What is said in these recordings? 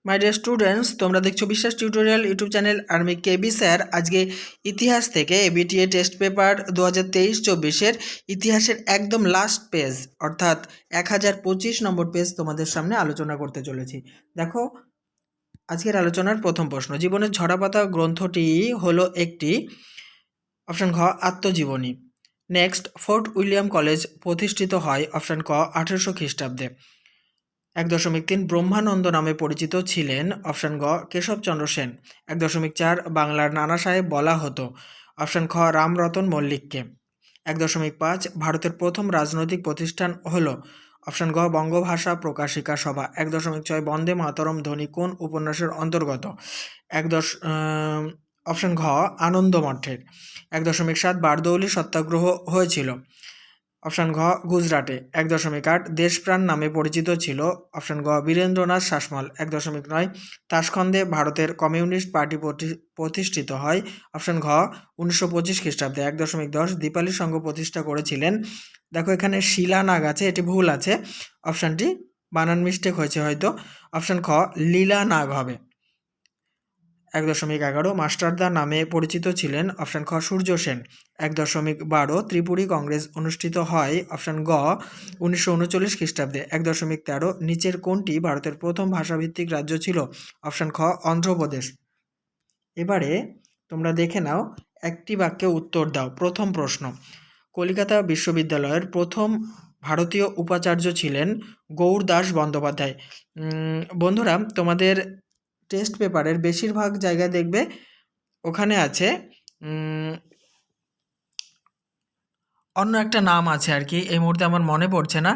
My dear students, তোমরা দেখছো বিশ্বাস টিউটোরিয়াল ইউটিউব চ্যানেল। আর আমি কেবি স্যার আজকে ইতিহাস থেকে এবিটিএ টেস্ট পেপার 2023-24 ইতিহাসের একদম লাস্ট পেজ অর্থাৎ 1025 নম্বর পেজ তোমাদের সামনে আলোচনা করতে চলেছি। দেখো, আজকের আলোচনার প্রথম প্রশ্ন, জীবনের ঝরাপাতা গ্রন্থটি হলো একটি অপশন খ আত্মজীবনী। নেক্সট, ফোর্ট উইলিয়াম কলেজ প্রতিষ্ঠিত হয় অপশন ক 1800 খ্রিস্টাব্দে। 1.3 ব্রহ্মানন্দ নামে পরিচিত ছিলেন অপশন গ কেশবচন্দ্র সেন। 1.4 বাংলার নানা সাহেব বলা হতো অপশন খ রামরতন মল্লিককে। 1.5 ভারতের প্রথম রাজনৈতিক প্রতিষ্ঠান হল অপশন গ বঙ্গভাষা প্রকাশিকা সভা। 1.6 বন্দে মাতরম ধ্বনি কোন উপন্যাসের অন্তর্গত? অপশন ঘ আনন্দ মঠের। 1.7 বারদৌলি সত্যাগ্রহ হয়েছিল অপশন ঘ গুজরাটে। 1.8 দেশপ্রাণ নামে পরিচিত ছিল অপশন গ বীরেন্দ্রনাথ শাসমল। 1.9 তাশখন্দে ভারতের কমিউনিস্ট পার্টি প্রতিষ্ঠিত হয় অপশন ঘ 1925 খ্রিস্টাব্দে। 1.10 দীপালি সংঘ প্রতিষ্ঠা করেছিলেন। দেখো, এখানে শিলানাগ আছে, এটি ভুল আছে, অপশানটি বানান মিস্টেক হয়েছে হয়তো, অপশন খ লীলানাগ হবে। 1.11 মাস্টারদা নামে পরিচিত ছিলেন অপশন খ সূর্য সেন। 1.12 ত্রিপুরী কংগ্রেস অনুষ্ঠিত হয় অপশন গ 1939 খ্রিস্টাব্দে। 1.13 নিচের কোনটি ভারতের প্রথম ভাষাভিত্তিক রাজ্য ছিল? অপশন খ অন্ধ্রপ্রদেশ। এবারে তোমরা দেখে নাও, একটি বাক্যে উত্তর দাও। প্রথম প্রশ্ন, কলিকাতা বিশ্ববিদ্যালয়ের প্রথম ভারতীয় উপাচার্য ছিলেন গৌরদাস বন্দ্যোপাধ্যায়। বন্ধুরা, তোমাদের টেস্ট পেপারের বেশিরভাগ জায়গায় দেখবে ওখানে আছে অন্য একটা নাম আছে আর কি, এই মুহূর্তে আমার মনে পড়ছে না।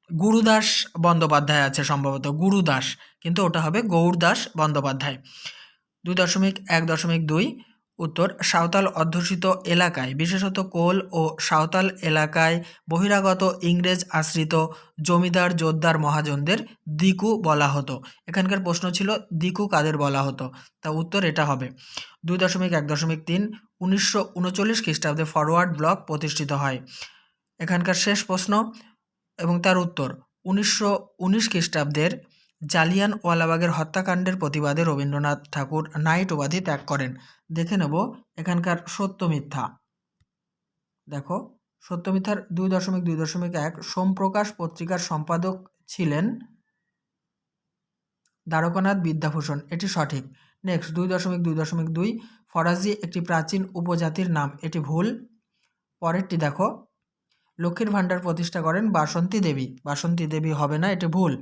গুরুদাস বন্দ্যোপাধ্যায় আছে সম্ভবত, গুরুদাস, কিন্তু ওটা হবে গৌরদাস বন্দ্যোপাধ্যায়। 2.1.2 উত্তর, সাঁওতাল অধ্যুষিত এলাকায় বিশেষত কোল ও সাঁওতাল এলাকায় বহিরাগত ইংরেজ আশ্রিত জমিদার জোদ্দার মহাজনদের দিকু বলা হতো। এখানকার প্রশ্ন ছিল দিকু কাদের বলা হতো, তা উত্তর এটা হবে। 2.1.3 1939 খ্রিস্টাব্দে ফরওয়ার্ড ব্লক প্রতিষ্ঠিত হয়। এখানকার শেষ প্রশ্ন এবং তার উত্তর, 1919 খ্রিস্টাব্দের জালিয়ানওয়ালাবাগের হত্যাকাণ্ডের প্রতিবাদে রবীন্দ্রনাথ ঠাকুর নাইট উপাধি ত্যাগ করেন। দেখে নেব এখানকার সত্য মিথ্যা। দেখো, সত্য মিথ্যার 2.2.1 সোমপ্রকাশ পত্রিকার সম্পাদক ছিলেন দ্বারকানাথ বিদ্যাভূষণ, এটি সঠিক। নেক্সট, 2.2.2 ফরাজি একটি প্রাচীন উপজাতির নাম, এটি ভুল। পরেরটি দেখো, লক্ষ্মীর ভাণ্ডার প্রতিষ্ঠা করেন বাসন্তী দেবী। বাসন্তী দেবী হবে না, এটি ভুল,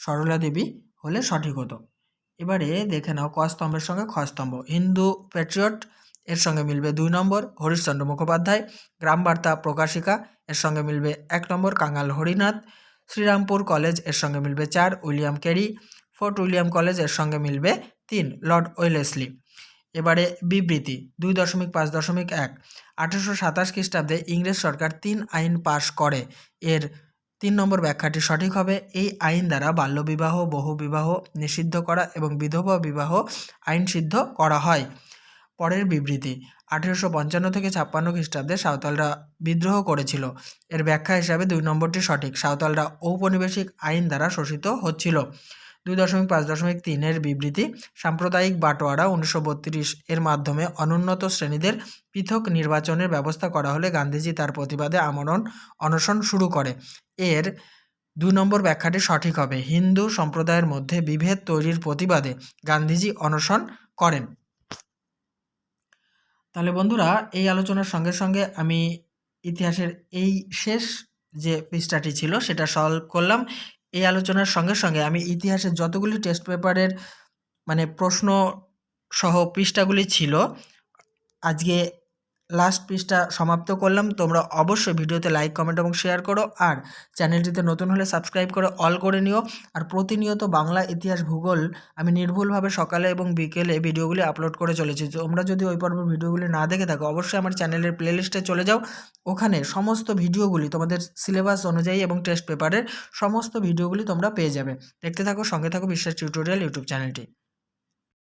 সরলা দেবী হলে সঠিক হতো। এবারে দেখে নাও ক স্তম্ভের সঙ্গে খ স্তম্ভ। হিন্দু প্যাট্রিয়ট এর সঙ্গে মিলবে 2 নম্বর, হরিশচন্দ্র মুখোপাধ্যায়। গ্রাম বার্তা প্রকাশিকা এর সঙ্গে মিলবে 1 নম্বর, কাঙাল হরিনাথ। শ্রীরামপুর কলেজ এর সঙ্গে মিলবে 4, William carry. Fort William college এর সঙ্গে মিলবে 3, লর্ড ওয়েলেসলি। এবারে বিবৃতি 2.5.1 1827 খ্রিস্টাব্দে ইংরেজ সরকার 3 আইন পাশ করে, এর 3 নম্বর ব্যাখ্যাটি সঠিক হবে। এই আইন দ্বারা বাল্যবিবাহ, বহুবিবাহ নিষিদ্ধ করা এবং বিধবা বিবাহ আইনসিদ্ধ করা হয়। পরের বিবৃতি 1855 থেকে 56 খ্রিস্টাব্দে সাঁওতালরা বিদ্রোহ করেছিল, এর ব্যাখ্যা হিসাবে 2 নম্বরটি সঠিক। সাঁওতালরা ঔপনিবেশিক আইন দ্বারা শোষিত হচ্ছিল। 2.5.3 এর বিবৃতি সাম্প্রদায়িক বাটোয়ারা 1932 এর মাধ্যমে অনুন্নত শ্রেণীদের পৃথক নির্বাচনের ব্যবস্থা করা হলে গান্ধীজি তার প্রতিবাদে আমরণ অনশন শুরু করে, এর 2 নম্বর ব্যাখ্যাটি সঠিক হবে। হিন্দু সম্প্রদায়ের মধ্যে বিভেদ তৈরির প্রতিবাদে গান্ধীজি অনশন করেন। তাহলে বন্ধুরা, এই আলোচনার সঙ্গে সঙ্গে আমি ইতিহাসের এই শেষ যে পৃষ্ঠাটি ছিল সেটা সলভ করলাম। এই আলোচনার সঙ্গে সঙ্গে আমি ইতিহাসের যতগুলি টেস্ট পেপারের প্রশ্ন সহ পৃষ্ঠাগুলি ছিল আজকে লাস্ট পৃষ্ঠা সমাপ্ত করলাম। তোমরা অবশ্যই ভিডিওতে লাইক, কমেন্ট এবং শেয়ার করো, আর চ্যানেলটিতে নতুন হলে সাবস্ক্রাইব করে অল করে নিও। আর প্রতিনিয়ত বাংলা, ইতিহাস, ভূগোল আমি নির্ভুলভাবে সকালে এবং বিকেলে ভিডিওগুলি আপলোড করে চলেছি। তোমরা যদি ওই পর্বের ভিডিওগুলি না দেখে থাকো, অবশ্যই আমার চ্যানেলের প্লেলিস্টে চলে যাও, ওখানে সমস্ত ভিডিওগুলি তোমাদের সিলেবাস অনুযায়ী এবং টেস্ট পেপারের সমস্ত ভিডিওগুলি তোমরা পেয়ে যাবে। দেখতে থাকো, সঙ্গে থাকো বিশ্বাস টিউটোরিয়াল ইউটিউব চ্যানেলটি।